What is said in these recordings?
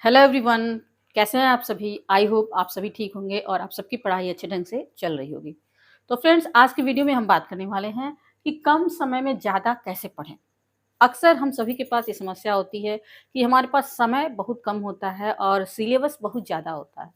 Hello everyone. कैसे हैं आप सभी? आई होप आप सभी ठीक होंगे और आप सबकी पढ़ाई अच्छे ढंग से चल रही होगी। तो फ्रेंड्स, आज की वीडियो में हम बात करने वाले हैं कि कम समय में ज़्यादा कैसे पढ़ें। अक्सर हम सभी के पास ये समस्या होती है कि हमारे पास समय बहुत कम होता है और सिलेबस बहुत ज़्यादा होता है।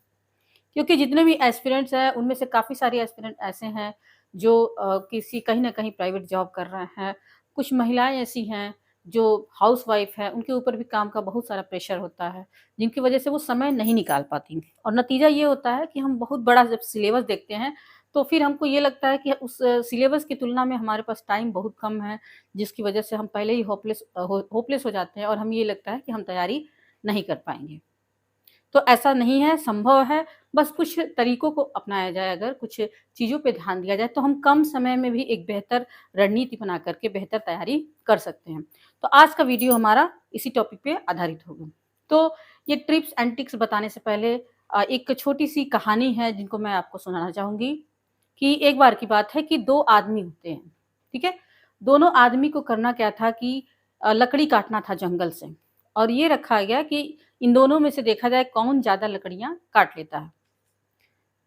क्योंकि जितने भी एस्पिरेंट्स हैं उनमें से काफ़ी सारे एस्पिरेंट ऐसे हैं जो किसी कहीं न कहीं प्राइवेट जॉब कर रहे हैं। कुछ महिलाएँ ऐसी हैं जो हाउसवाइफ़ हैं, उनके ऊपर भी काम का बहुत सारा प्रेशर होता है, जिनकी वजह से वो समय नहीं निकाल पाती। और नतीजा ये होता है कि हम बहुत बड़ा जब सिलेबस देखते हैं, तो फिर हमको ये लगता है कि उस सिलेबस की तुलना में हमारे पास टाइम बहुत कम है, जिसकी वजह से हम पहले ही होपलेस हो जाते हैं और हमें ये लगता है कि हम तैयारी नहीं कर पाएँगे। तो ऐसा नहीं है, संभव है, बस कुछ तरीकों को अपनाया जाए, अगर कुछ चीज़ों पे ध्यान दिया जाए, तो हम कम समय में भी एक बेहतर रणनीति बना कर के बेहतर तैयारी कर सकते हैं। तो आज का वीडियो हमारा इसी टॉपिक पे आधारित होगा। तो ये ट्रिप्स एंड ट्रिक्स बताने से पहले एक छोटी-सी कहानी है जिनको मैं आपको सुनाना चाहूँगी कि एक बार की बात है कि 2 आदमी होते हैं, ठीक है? दोनों आदमी को करना क्या था कि लकड़ी काटना था जंगल से और ये रखा गया कि इन दोनों में से देखा जाए कौन ज़्यादा लकड़ियाँ काट लेता है।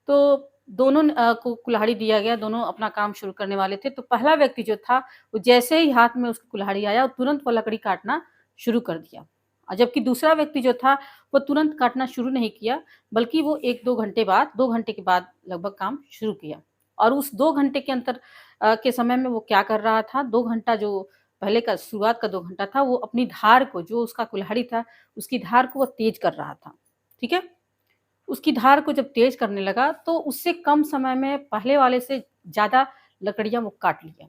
तो दोनों को कुल्हाड़ी दिया गया, दोनों अपना काम शुरू करने वाले थे। तो पहला व्यक्ति जो था, वो जैसे ही हाथ में उसकी कुल्हाड़ी आया, वो तुरंत वो लकड़ी काटना शुरू कर दिया। और जबकि दूसरा व्यक्ति जो था, वो तुरंत काटना शुरू नहीं किया, बल्कि वो 1-2 घंटे बाद 2 घंटे के बाद लगभग काम शुरू किया। और उस 2 घंटे के अंतर के समय में वो क्या कर रहा था, 2 घंटा जो पहले का शुरुआत का 2 घंटा था, वो अपनी धार को, जो उसका कुल्हाड़ी था, उसकी धार को वो तेज़ कर रहा था। ठीक है? उसकी धार को जब तेज़ करने लगा तो उससे कम समय में पहले वाले से ज़्यादा लकड़ियाँ वो काट लिया,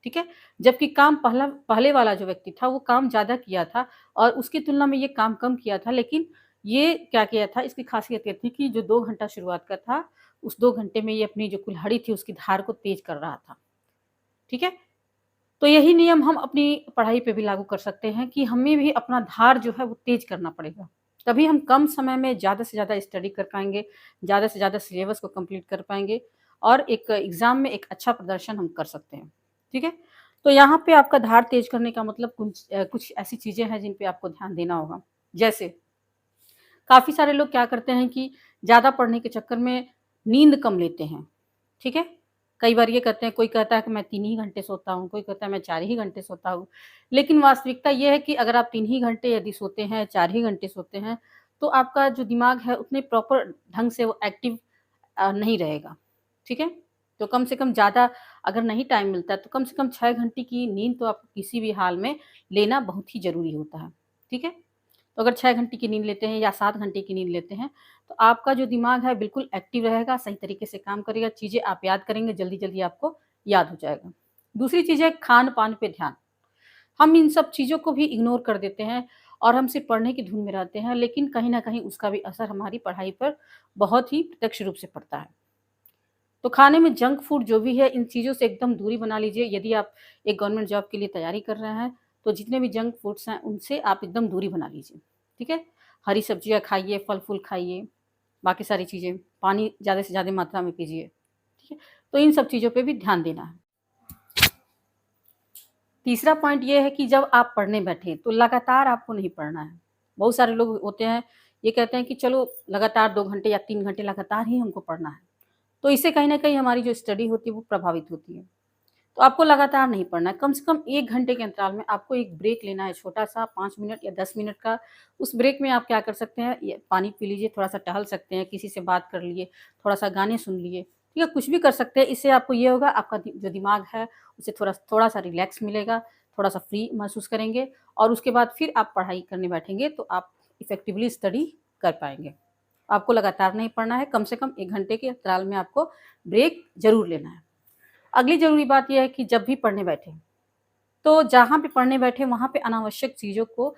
ठीक है? जबकि काम पहले वाला जो व्यक्ति था वो काम ज़्यादा किया था और उसकी तुलना में ये काम कम किया था, लेकिन ये क्या किया था, इसकी ख़ासियत ये थी कि जो 2 घंटा शुरुआत का था, उस 2 घंटे में ये अपनी जो कुल्हाड़ी थी उसकी धार को तेज़ कर रहा था, ठीक है? तो यही नियम हम अपनी पढ़ाई पे भी लागू कर सकते हैं कि हमें भी अपना धार जो है वो तेज़ करना पड़ेगा। तभी हम कम समय में ज़्यादा से ज़्यादा स्टडी कर पाएँगे, ज़्यादा से ज़्यादा सिलेबस को कंप्लीट कर पाएँगे और एक एग्ज़ाम में एक अच्छा प्रदर्शन हम कर सकते हैं। ठीक है? तो यहाँ पे आपका धार तेज़ करने का मतलब कुछ ऐसी चीज़ें हैं जिन पे आपको ध्यान देना होगा। जैसे काफ़ी सारे लोग क्या करते हैं कि ज़्यादा पढ़ने के चक्कर में नींद कम लेते हैं। ठीक है? कई बार ये करते हैं, कोई कहता है कि मैं 3 ही घंटे सोता हूँ, कोई कहता है मैं 4 ही घंटे सोता हूँ। लेकिन वास्तविकता ये है कि अगर आप 3 ही घंटे यदि सोते हैं, 4 ही घंटे सोते हैं, तो आपका जो दिमाग है उतने प्रॉपर ढंग से वो एक्टिव नहीं रहेगा। ठीक है? तो कम से कम ज़्यादा अगर नहीं टाइम मिलता है तो कम से कम 6 घंटे की नींद तो आपको किसी भी हाल में लेना बहुत ही ज़रूरी होता है। ठीक है? तो अगर 6 घंटे की नींद लेते हैं या 7 घंटे की नींद लेते हैं, तो आपका जो दिमाग है बिल्कुल एक्टिव रहेगा, सही तरीके से काम करेगा, चीज़ें आप याद करेंगे, जल्दी-जल्दी आपको याद हो जाएगा। दूसरी चीज़ है खान-पान पे ध्यान। हम इन सब चीज़ों को भी इग्नोर कर देते हैं और हम सिर्फ़ पढ़ने की धुन में रहते हैं, लेकिन कहीं न कहीं उसका भी असर हमारी पढ़ाई पर बहुत ही प्रत्यक्ष रूप से पड़ता है। तो खाने में जंक फूड जो भी है, इन चीज़ों से एकदम दूरी बना लीजिए। यदि आप एक गवर्नमेंट जॉब के लिए तैयारी कर रहे हैं, तो जितने भी जंक फूड्स हैं, उनसे आप एकदम दूरी बना लीजिए, ठीक है? हरी सब्जियाँ खाइए, फल-फूल खाइए, बाकी सारी चीज़ें, पानी ज़्यादा से ज़्यादा मात्रा में पीजिए, ठीक है? तो इन सब चीज़ों पे भी ध्यान देना है। तीसरा पॉइंट ये है कि जब आप पढ़ने बैठें, तो लगातार आपको नहीं पढ़ना है। बहुत सारे लोग होते हैं, ये कहते हैं कि चलो लगातार 2 घंटे या 3 घंटे लगातार ही हमको पढ़ना है। तो इससे कहीं न कहीं हमारी जो स्टडी होती है, वो प्रभावित होती है। तो आपको लगातार नहीं पढ़ना है, कम से कम 1 घंटे के अंतराल में आपको एक ब्रेक लेना है छोटा-सा 5 मिनट या 10 मिनट का। उस ब्रेक में आप क्या कर सकते हैं, ये पानी पी लीजिए, थोड़ा-सा टहल सकते हैं, किसी से बात कर लिए, थोड़ा-सा गाने सुन लिए, ठीक है? कुछ भी कर सकते हैं, इससे आपको ये होगा आपका जो दिमाग है उसे थोड़ा-सा रिलैक्स मिलेगा, थोड़ा-सा फ्री महसूस करेंगे और उसके बाद फिर आप पढ़ाई करने बैठेंगे तो आप इफ़ेक्टिवली स्टडी कर पाएँगे। आपको लगातार नहीं पढ़ना है, कम से कम 1 घंटे के अंतराल में आपको ब्रेक ज़रूर लेना है। अगली ज़रूरी बात ये है कि जब भी पढ़ने बैठें, तो जहाँ पे पढ़ने बैठे वहाँ पे अनावश्यक चीज़ों को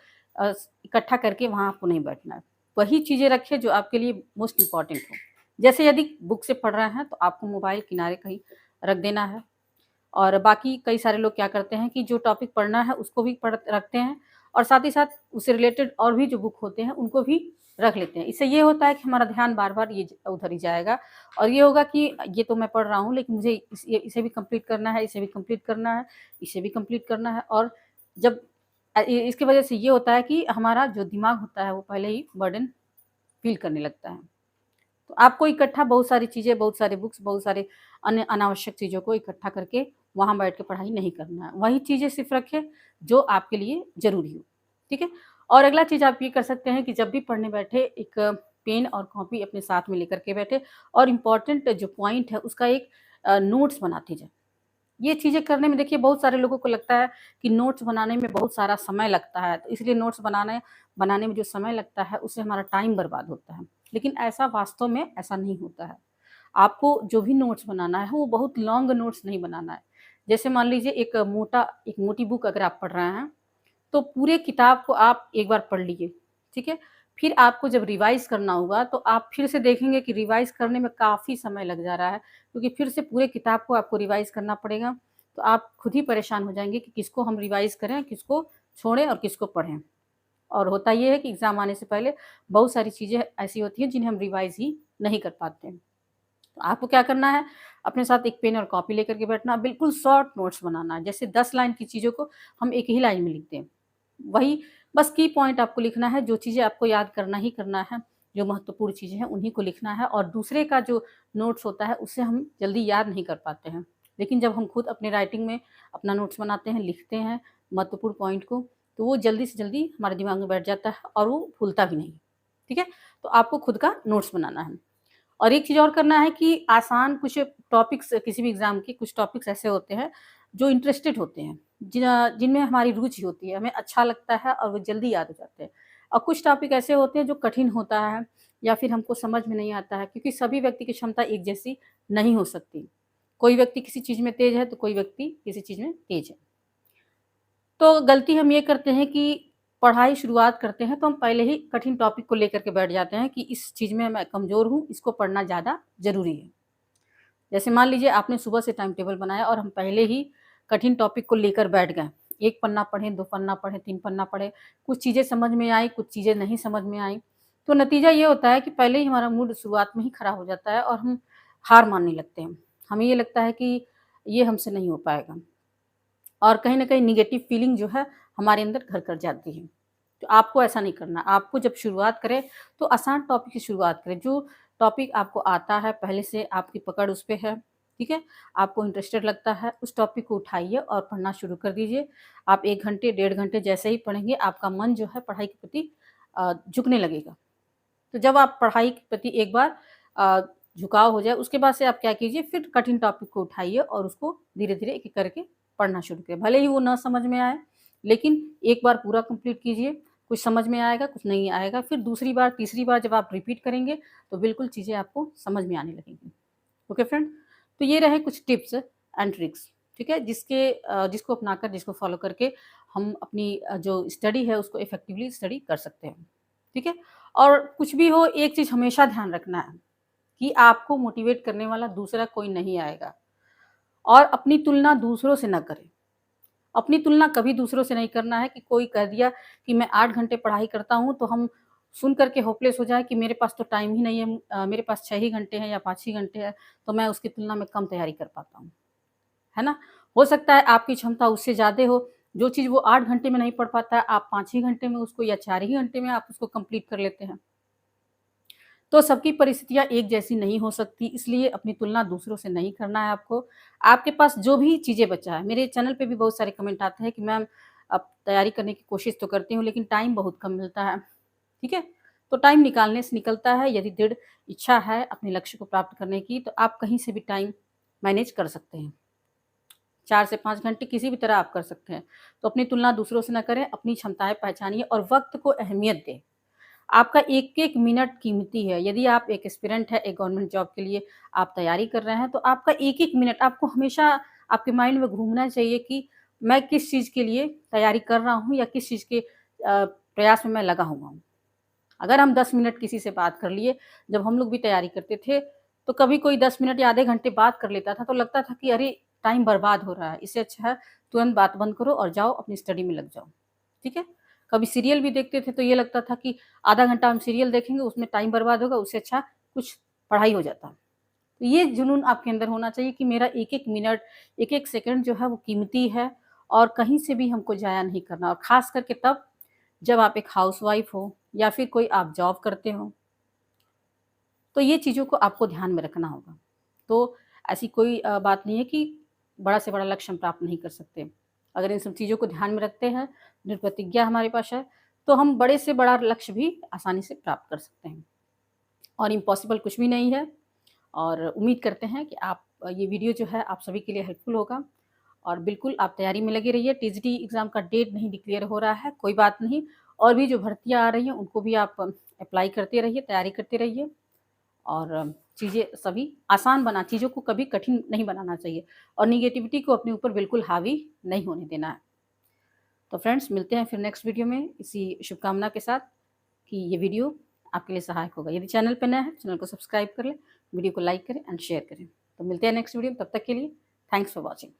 इकट्ठा करके वहाँ आपको नहीं बैठना है। वही चीज़ें रखें जो आपके लिए मोस्ट इम्पोर्टेंट हो। जैसे यदि बुक से पढ़ रहे हैं तो आपको मोबाइल किनारे कहीं रख देना है और बाकी कई सारे लोग क्या करते हैं कि जो टॉपिक पढ़ना है उसको भी पढ़ रखते हैं और साथ ही साथ उससे रिलेटेड और भी जो बुक होते हैं उनको भी रख लेते हैं। इससे ये होता है कि हमारा ध्यान बार-बार ये उधर ही जाएगा और ये होगा कि ये तो मैं पढ़ रहा हूँ लेकिन मुझे इसे भी कंप्लीट करना है, इसे भी कंप्लीट करना है, इसे भी कंप्लीट करना है और जब इसकी वजह से ये होता है कि हमारा जो दिमाग होता है वो पहले ही बर्डन फ़ील करने लगता है। तो आपको इकट्ठा बहुत सारी चीज़ें, बहुत सारे बुक्स, बहुत सारे अन्य अनावश्यक चीज़ों को इकट्ठा करके वहाँ बैठ के पढ़ाई नहीं करना है। वही चीज़ें सिर्फ़ रखें जो आपके लिए ज़रूरी हो, ठीक है? और अगला चीज़ आप ये कर सकते हैं कि जब भी पढ़ने बैठे एक पेन और कॉपी अपने साथ में लेकर के बैठे और इम्पोर्टेंट जो पॉइंट है उसका एक नोट्स बनाते जाएँ। ये चीज़ें करने में देखिए बहुत सारे लोगों को लगता है कि नोट्स बनाने में बहुत सारा समय लगता है, तो इसलिए नोट्स बनाने में जो समय लगता है उससे हमारा टाइम बर्बाद होता है। लेकिन ऐसा वास्तव में ऐसा नहीं होता है। आपको जो भी नोट्स बनाना है वो बहुत लॉन्ग नोट्स नहीं बनाना है। जैसे मान लीजिए एक मोटी बुक अगर आप पढ़ रहे हैं, तो पूरे किताब को आप एक बार पढ़ लीजिए, ठीक है? फिर आपको जब रिवाइज़ करना होगा तो आप फिर से देखेंगे कि रिवाइज़ करने में काफ़ी समय लग जा रहा है, क्योंकि फिर से पूरे किताब को आपको रिवाइज़ करना पड़ेगा। तो आप खुद ही परेशान हो जाएँगे कि किसको हम रिवाइज़ करें, किसको छोड़ें और किसको पढ़ें। और होता ये है कि एग्ज़ाम आने से पहले बहुत सारी चीज़ें ऐसी होती हैं जिन्हें हम रिवाइज़ ही नहीं कर पाते हैं। तो आपको क्या करना है, अपने साथ एक पेन और कॉपी लेकर के बैठना, बिल्कुल शॉर्ट नोट्स बनाना है। जैसे 10 लाइन की चीज़ों को हम एक ही लाइन में लिखते हैं। वही बस की पॉइंट आपको लिखना है, जो चीज़ें आपको याद करना ही करना है, जो महत्वपूर्ण चीज़ें हैं उन्हीं को लिखना है और दूसरे का जो नोट्स होता है उससे हम जल्दी याद नहीं कर पाते हैं। लेकिन जब हम खुद अपने राइटिंग में अपना नोट्स बनाते हैं, लिखते हैं महत्वपूर्ण पॉइंट को, तो वो जल्दी से जल्दी हमारे दिमाग में बैठ जाता है और वो भूलता भी नहीं। ठीक है? तो आपको खुद का नोट्स बनाना है। और एक चीज़ और करना है कि आसान कुछ टॉपिक्स किसी भी एग्ज़ाम के कुछ टॉपिक्स ऐसे होते हैं, जो इंटरेस्टेड होते हैं, जिनमें हमारी रुचि होती है, हमें अच्छा लगता है और वो जल्दी याद हो जाते हैं। और कुछ टॉपिक ऐसे होते हैं जो कठिन होता है या फिर हमको समझ में नहीं आता है, क्योंकि सभी व्यक्ति की क्षमता एक जैसी नहीं हो सकती। कोई व्यक्ति किसी चीज़ में तेज़ है, तो कोई व्यक्ति किसी चीज़ में तेज़ है। तो गलती हम ये करते हैं कि पढ़ाई शुरुआत करते हैं तो हम पहले ही कठिन टॉपिक को लेकर के बैठ जाते हैं कि इस चीज़ में मैं कमज़ोर हूँ, इसको पढ़ना ज़्यादा ज़रूरी है। जैसे मान लीजिए आपने सुबह से टाइम टेबल बनाया और हम पहले ही कठिन टॉपिक को लेकर बैठ गए। 1 पन्ना पढ़ें, 2 पन्ना पढ़ें, 3 पन्ना पढ़ें, कुछ चीज़ें समझ में आई, कुछ चीज़ें नहीं समझ में आई। तो नतीजा ये होता है कि पहले ही हमारा मूड शुरुआत में ही खराब हो जाता है और हम हार मानने लगते हैं। हमें ये लगता है कि ये हमसे नहीं हो पाएगा और कहीं न कहीं नेगेटिव फीलिंग जो है हमारे अंदर घर कर जाती है। तो आपको ऐसा नहीं करना। आपको जब शुरुआत करें तो आसान टॉपिक से शुरुआत करें। जो टॉपिक आपको आता है, पहले से आपकी पकड़ उस पे है, ठीक है? आपको इंटरेस्टेड लगता है, उस टॉपिक को उठाइए और पढ़ना शुरू कर दीजिए। आप 1 घंटे, डेढ़ घंटे जैसे ही पढ़ेंगे, आपका मन जो है पढ़ाई के प्रति झुकने लगेगा। तो जब आप पढ़ाई के प्रति एक बार अ, झुकाव हो जाए, उसके बाद से आप क्या कीजिए, फिर कठिन टॉपिक को उठाइए और उसको धीरे-धीरे एक-एक करके पढ़ना शुरू करें। भले ही वो ना समझ में आए, लेकिन एक बार पूरा कंप्लीट कीजिए, कुछ समझ में आएगा, कुछ नहीं आएगा। फिर दूसरी बार, तीसरी बार जब आप रिपीट करेंगे, तो बिल्कुल चीज़ें आपको समझ में आने लगेंगी। Okay friend? तो ये रहे कुछ टिप्स एंड ट्रिक्स, ठीक है? जिसको अपनाकर, जिसको फ़ॉलो करके हम अपनी जो स्टडी है उसको इफ़ेक्टिवली स्टडी कर सकते हैं, ठीक है? और कुछ भी हो, एक चीज़ हमेशा ध्यान रखना है कि आपको मोटिवेट करने वाला दूसरा कोई नहीं आएगा और अपनी तुलना दूसरों से ना करें। अपनी तुलना कभी दूसरों से नहीं करना है कि कोई कह दिया कि मैं 8 घंटे पढ़ाई करता हूँ, तो हम सुन कर के होपलेस हो जाएँ कि मेरे पास तो टाइम ही नहीं है, मेरे पास 6 ही घंटे हैं या 5 ही घंटे हैं, तो मैं उसकी तुलना में कम तैयारी कर पाता हूँ। है ना? हो सकता है आपकी क्षमता उससे ज़्यादा हो, जो चीज़ वो 8 घंटे में नहीं पढ़ पाता है, आप 5 ही घंटे में उसको या 4 ही घंटे में आप उसको कंप्लीट कर लेते हैं। तो सबकी परिस्थितियाँ एक जैसी नहीं हो सकती, इसलिए अपनी तुलना दूसरों से नहीं करना है आपको। आपके पास जो भी चीज़ें बचा है, मेरे चैनल पे भी बहुत सारे कमेंट आते हैं कि मैम अब तैयारी करने की कोशिश तो करती हूँ लेकिन टाइम बहुत कम मिलता है, ठीक है? तो टाइम निकालने से निकलता है, यदि दृढ़ इच्छा है अपने लक्ष्य को प्राप्त करने की, तो आप कहीं से भी टाइम मैनेज कर सकते हैं। 4 से 5 घंटे किसी भी तरह आप कर सकते हैं। तो अपनी तुलना दूसरों से ना करें, अपनी क्षमताएँ पहचानिए और वक़्त को अहमियत दें। आपका एक-एक मिनट कीमती है। यदि आप एक एस्पिरेंट हैं, एक गवर्नमेंट जॉब के लिए आप तैयारी कर रहे हैं, तो आपका एक-एक मिनट आपको हमेशा आपके माइंड में घूमना चाहिए कि मैं किस चीज़ के लिए तैयारी कर रहा हूँ या किस चीज़ के प्रयास में मैं लगा हुआ हूँ। अगर हम 10 मिनट किसी से बात कर लिए, जब हम लोग भी तैयारी करते थे, तो कभी कोई 10 मिनट या आधे घंटे बात कर लेता था, तो लगता था कि अरे! टाइम बर्बाद हो रहा है। इससे अच्छा है तुरंत बात बंद करो और जाओ अपनी स्टडी में लग जाओ। ठीक है? कभी सीरियल भी देखते थे, तो ये लगता था कि आधा घंटा हम सीरियल देखेंगे, उसमें टाइम बर्बाद होगा, उससे अच्छा कुछ पढ़ाई हो जाता। तो ये जुनून आपके अंदर होना चाहिए कि मेरा एक-एक मिनट, एक-एक सेकंड जो है वो कीमती है और कहीं से भी हमको ज़ाया नहीं करना, और ख़ास करके तब जब आप एक हाउसवाइफ़ हो या फिर कोई आप जॉब करते हो, तो ये चीज़ों को आपको ध्यान में रखना होगा। तो ऐसी कोई बात नहीं है कि बड़ा से बड़ा लक्ष्य हम प्राप्त नहीं कर सकते। अगर इन सब चीज़ों को ध्यान में रखते हैं, दृढ़ प्रतिज्ञा हमारे पास है, तो हम बड़े से बड़ा लक्ष्य भी आसानी से प्राप्त कर सकते हैं, और इम्पॉसिबल कुछ भी नहीं है। और उम्मीद करते हैं कि आप ये वीडियो जो है आप सभी के लिए हेल्पफुल होगा, और बिल्कुल आप तैयारी में लगे रहिए। टीजीटी एग्ज़ाम का डेट नहीं डिक्लेयर हो रहा है, कोई बात नहीं, और भी जो भर्तियाँ आ रही हैं उनको भी आप अप्लाई करते रहिए, तैयारी करते रहिए, और चीज़ें सभी आसान बना, चीज़ों को कभी कठिन नहीं बनाना चाहिए, और नेगेटिविटी को अपने ऊपर बिल्कुल हावी नहीं होने देना है। तो फ्रेंड्स, मिलते हैं फिर नेक्स्ट वीडियो में इसी शुभकामना के साथ कि ये वीडियो आपके लिए सहायक होगा। यदि चैनल पे नया है, चैनल को सब्सक्राइब कर लें, वीडियो को लाइक करें एंड शेयर करें। तो मिलते हैं नेक्स्ट वीडियो में, तब तक के लिए थैंक्स फॉर वॉचिंग।